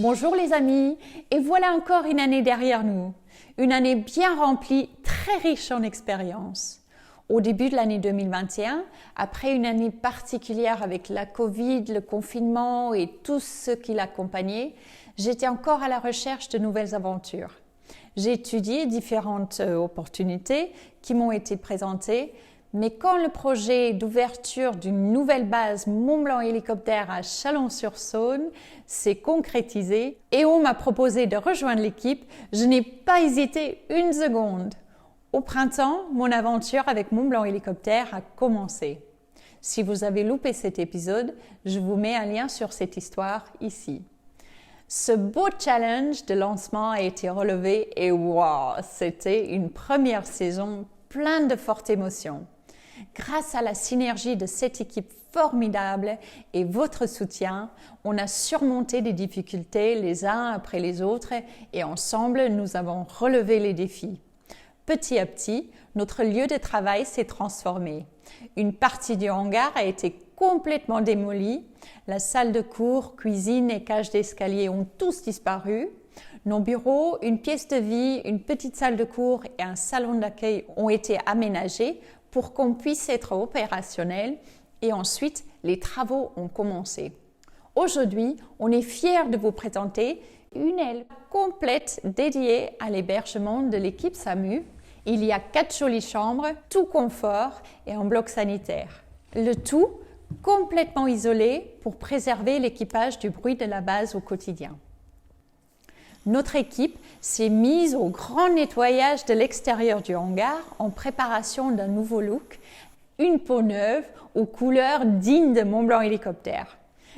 Bonjour les amis, et voilà encore une année derrière nous. Une année bien remplie, très riche en expériences. Au début de l'année 2021, après une année particulière avec la Covid, le confinement et tout ce qui l'accompagnait, j'étais encore à la recherche de nouvelles aventures. J'ai étudié différentes opportunités qui m'ont été présentées, mais quand le projet d'ouverture d'une nouvelle base Mont-Blanc Hélicoptère à Chalon-sur-Saône s'est concrétisé et on m'a proposé de rejoindre l'équipe, je n'ai pas hésité une seconde. Au printemps, mon aventure avec Mont-Blanc Hélicoptère a commencé. Si vous avez loupé cet épisode, je vous mets un lien sur cette histoire ici. Ce beau challenge de lancement a été relevé et wow, c'était une première saison pleine de fortes émotions. Grâce à la synergie de cette équipe formidable et votre soutien, on a surmonté des difficultés les uns après les autres et ensemble, nous avons relevé les défis. Petit à petit, notre lieu de travail s'est transformé. Une partie du hangar a été complètement démolie. La salle de cours, cuisine et cage d'escalier ont tous disparu. Nos bureaux, une pièce de vie, une petite salle de cours et un salon d'accueil ont été aménagés pour qu'on puisse être opérationnel et ensuite les travaux ont commencé. Aujourd'hui, on est fiers de vous présenter une aile complète dédiée à l'hébergement de l'équipe SAMU. Il y a 4 jolies chambres, tout confort et en bloc sanitaire. Le tout complètement isolé pour préserver l'équipage du bruit de la base au quotidien. Notre équipe s'est mise au grand nettoyage de l'extérieur du hangar en préparation d'un nouveau look, une peau neuve aux couleurs dignes de Mont-Blanc Hélicoptère.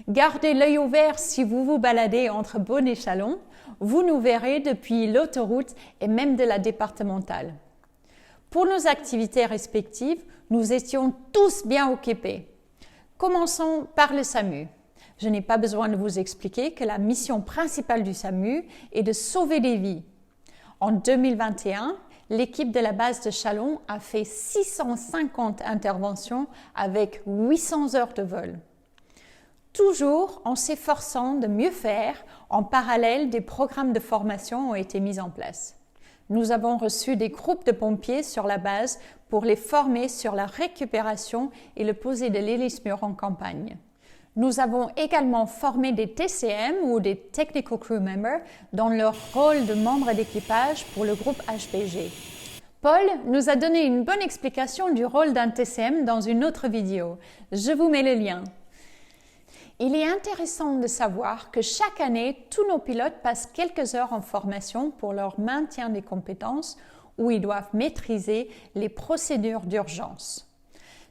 Gardez l'œil ouvert si vous vous baladez entre Beaune et Chalon, vous nous verrez depuis l'autoroute et même de la départementale. Pour nos activités respectives, nous étions tous bien occupés. Commençons par le SAMU. Je n'ai pas besoin de vous expliquer que la mission principale du SAMU est de sauver des vies. En 2021, l'équipe de la base de Chalon a fait 650 interventions avec 800 heures de vol. Toujours en s'efforçant de mieux faire, en parallèle, des programmes de formation ont été mis en place. Nous avons reçu des groupes de pompiers sur la base pour les former sur la récupération et le poser de l'hélice-mur en campagne. Nous avons également formé des TCM ou des Technical Crew Members dans leur rôle de membres d'équipage pour le groupe HPG. Paul nous a donné une bonne explication du rôle d'un TCM dans une autre vidéo. Je vous mets le lien. Il est intéressant de savoir que chaque année, tous nos pilotes passent quelques heures en formation pour leur maintien des compétences où ils doivent maîtriser les procédures d'urgence.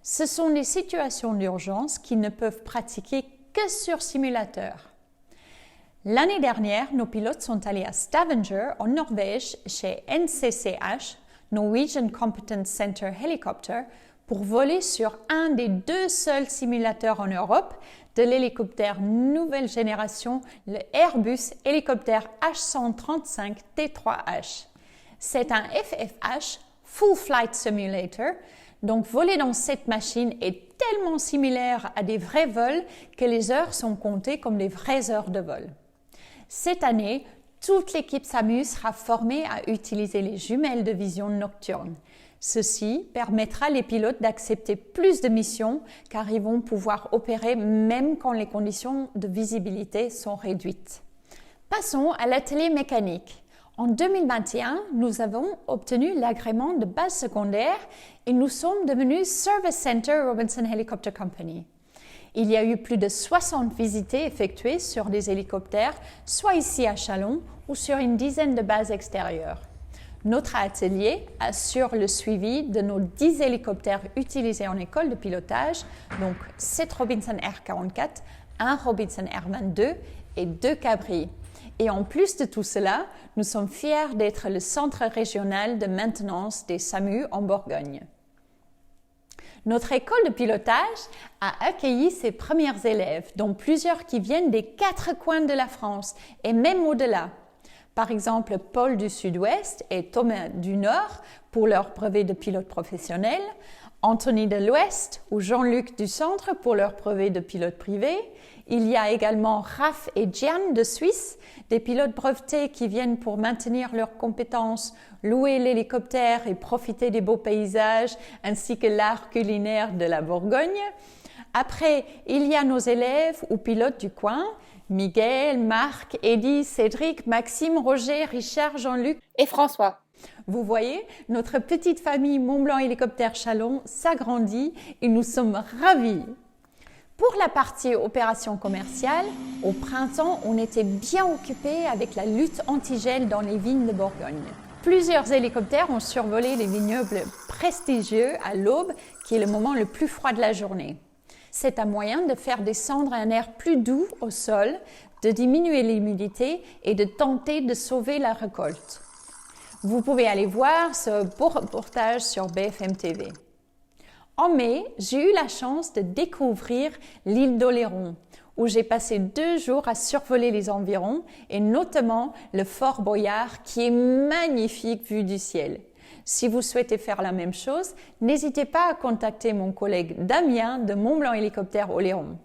Ce sont des situations d'urgence qu'ils ne peuvent pratiquer que sur simulateur. L'année dernière, nos pilotes sont allés à Stavanger, en Norvège, chez NCCH, Norwegian Competence Center Helicopter, pour voler sur un des 2 seuls simulateurs en Europe de l'hélicoptère nouvelle génération, le Airbus Hélicoptère H135 T3H. C'est un FFH, Full Flight Simulator, donc voler dans cette machine est tellement similaire à des vrais vols que les heures sont comptées comme des vraies heures de vol. Cette année, toute l'équipe SAMU sera formée à utiliser les jumelles de vision nocturne. Ceci permettra les pilotes d'accepter plus de missions car ils vont pouvoir opérer même quand les conditions de visibilité sont réduites. Passons à l'atelier mécanique. En 2021, nous avons obtenu l'agrément de base secondaire et nous sommes devenus Service Center Robinson Helicopter Company. Il y a eu plus de 60 visites effectuées sur des hélicoptères, soit ici à Chalon ou sur une dizaine de bases extérieures. Notre atelier assure le suivi de nos 10 hélicoptères utilisés en école de pilotage, donc 7 Robinson R44, 1 Robinson R22 et 2 Cabri. Et en plus de tout cela, nous sommes fiers d'être le centre régional de maintenance des SAMU en Bourgogne. Notre école de pilotage a accueilli ses premiers élèves, dont plusieurs qui viennent des 4 coins de la France et même au-delà. Par exemple, Paul du Sud-Ouest et Thomas du Nord pour leur brevet de pilote professionnel, Anthony de l'Ouest ou Jean-Luc du Centre pour leur brevet de pilote privé. Il y a également Raph et Gian de Suisse, des pilotes brevetés qui viennent pour maintenir leurs compétences, louer l'hélicoptère et profiter des beaux paysages ainsi que l'art culinaire de la Bourgogne. Après, il y a nos élèves ou pilotes du coin, Miguel, Marc, Eddy, Cédric, Maxime, Roger, Richard, Jean-Luc et François. Vous voyez, notre petite famille Mont-Blanc Hélicoptère Chalon s'agrandit et nous sommes ravis. Pour la partie opération commerciale, au printemps, on était bien occupés avec la lutte anti-gel dans les vignes de Bourgogne. Plusieurs hélicoptères ont survolé les vignobles prestigieux à l'aube, qui est le moment le plus froid de la journée. C'est un moyen de faire descendre un air plus doux au sol, de diminuer l'humidité et de tenter de sauver la récolte. Vous pouvez aller voir ce beau reportage sur BFM TV. En mai, j'ai eu la chance de découvrir l'île d'Oléron, où j'ai passé 2 jours à survoler les environs et notamment le Fort Boyard qui est magnifique vue du ciel. Si vous souhaitez faire la même chose, n'hésitez pas à contacter mon collègue Damien de Mont-Blanc Hélicoptère Oléron.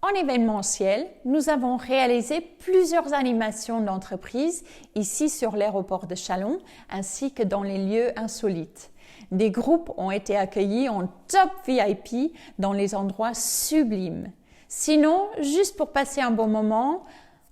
En événementiel, nous avons réalisé plusieurs animations d'entreprise ici sur l'aéroport de Chalon ainsi que dans les lieux insolites. Des groupes ont été accueillis en top VIP dans les endroits sublimes. Sinon, juste pour passer un bon moment,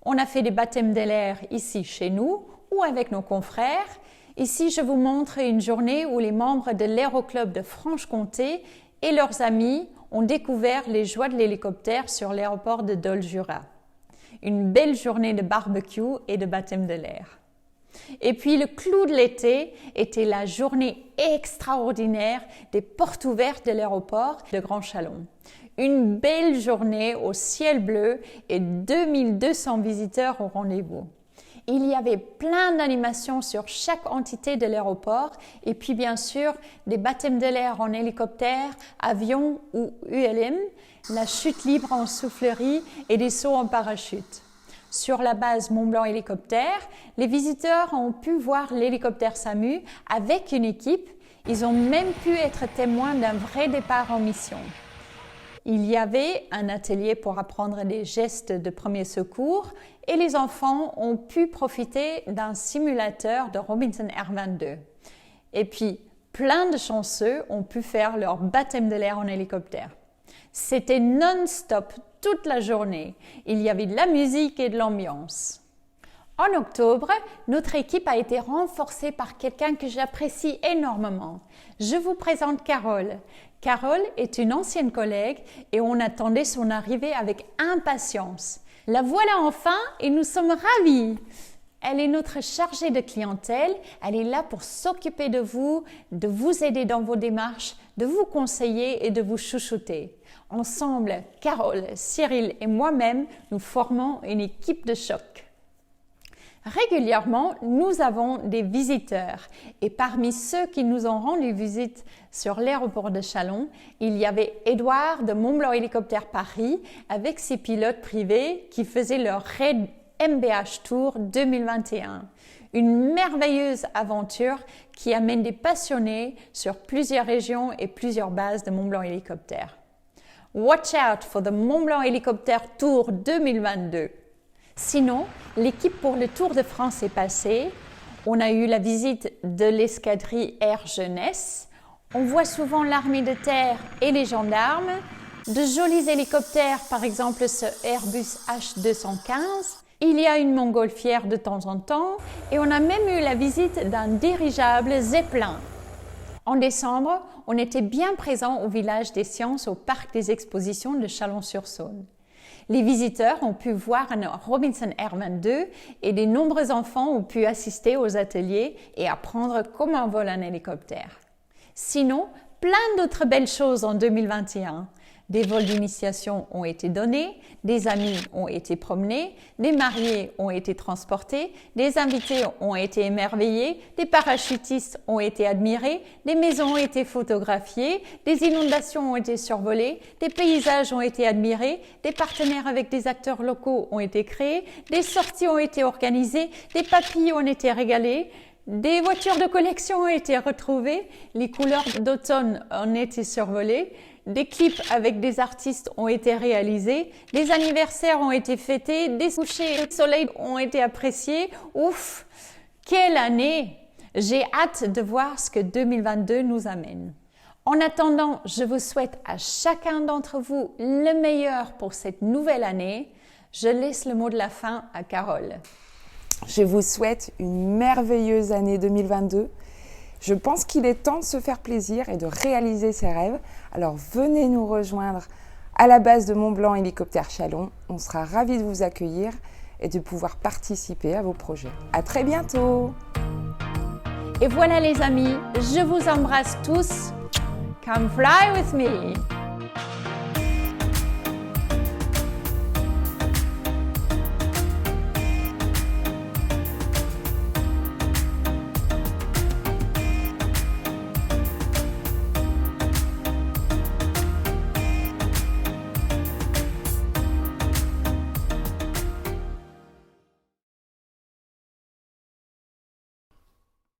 on a fait des baptêmes de l'air ici chez nous ou avec nos confrères. Ici, je vous montre une journée où les membres de l'Aéroclub de Franche-Comté et leurs amis ont découvert les joies de l'hélicoptère sur l'aéroport de Dole-Jura. Une belle journée de barbecue et de baptême de l'air. Et puis le clou de l'été était la journée extraordinaire des portes ouvertes de l'aéroport de Grand Chalon. Une belle journée au ciel bleu et 2200 visiteurs au rendez-vous. Il y avait plein d'animations sur chaque entité de l'aéroport et puis bien sûr des baptêmes de l'air en hélicoptère, avion ou ULM, la chute libre en soufflerie et des sauts en parachute. Sur la base Mont-Blanc Hélicoptère, les visiteurs ont pu voir l'hélicoptère SAMU avec une équipe. Ils ont même pu être témoins d'un vrai départ en mission. Il y avait un atelier pour apprendre des gestes de premier secours et les enfants ont pu profiter d'un simulateur de Robinson R22. Et puis, plein de chanceux ont pu faire leur baptême de l'air en hélicoptère. C'était non-stop toute la journée. Il y avait de la musique et de l'ambiance. En octobre, notre équipe a été renforcée par quelqu'un que j'apprécie énormément. Je vous présente Carole. Carole est une ancienne collègue et on attendait son arrivée avec impatience. La voilà enfin et nous sommes ravis. Elle est notre chargée de clientèle. Elle est là pour s'occuper de vous aider dans vos démarches, de vous conseiller et de vous chouchouter. Ensemble, Carole, Cyril et moi-même, nous formons une équipe de choc. Régulièrement, nous avons des visiteurs et parmi ceux qui nous ont rendu visite sur l'aéroport de Chalon, il y avait Édouard de Mont-Blanc Hélicoptère Paris avec ses pilotes privés qui faisaient leur raid MBH Tour 2021. Une merveilleuse aventure qui amène des passionnés sur plusieurs régions et plusieurs bases de Mont-Blanc Hélicoptère. Watch out for the Mont-Blanc Hélicoptère Tour 2022. Sinon, l'équipe pour le Tour de France est passée. On a eu la visite de l'escadrille Air Jeunesse. On voit souvent l'armée de terre et les gendarmes. De jolis hélicoptères, par exemple ce Airbus H215. Il y a une montgolfière de temps en temps. Et on a même eu la visite d'un dirigeable Zeppelin. En décembre, on était bien présent au village des sciences au parc des expositions de Chalon-sur-Saône. Les visiteurs ont pu voir un Robinson R22 et de nombreux enfants ont pu assister aux ateliers et apprendre comment vole un hélicoptère. Sinon, plein d'autres belles choses en 2021. Des vols d'initiation ont été donnés, des amis ont été promenés, des mariés ont été transportés, des invités ont été émerveillés, des parachutistes ont été admirés, des maisons ont été photographiées, des inondations ont été survolées, des paysages ont été admirés, des partenaires avec des acteurs locaux ont été créés, des sorties ont été organisées, des papilles ont été régalés, Des voitures de collection ont été retrouvées, les couleurs d'automne ont été survolées, des clips avec des artistes ont été réalisés, des anniversaires ont été fêtés, des couchers de soleil ont été appréciés. Ouf, quelle année! J'ai hâte de voir ce que 2022 nous amène. En attendant, je vous souhaite à chacun d'entre vous le meilleur pour cette nouvelle année. Je laisse le mot de la fin à Carole. Je vous souhaite une merveilleuse année 2022. Je pense qu'il est temps de se faire plaisir et de réaliser ses rêves. Alors venez nous rejoindre à la base de Mont-Blanc Hélicoptère Chalon. On sera ravis de vous accueillir et de pouvoir participer à vos projets. À très bientôt! Et voilà les amis, je vous embrasse tous. Come fly with me!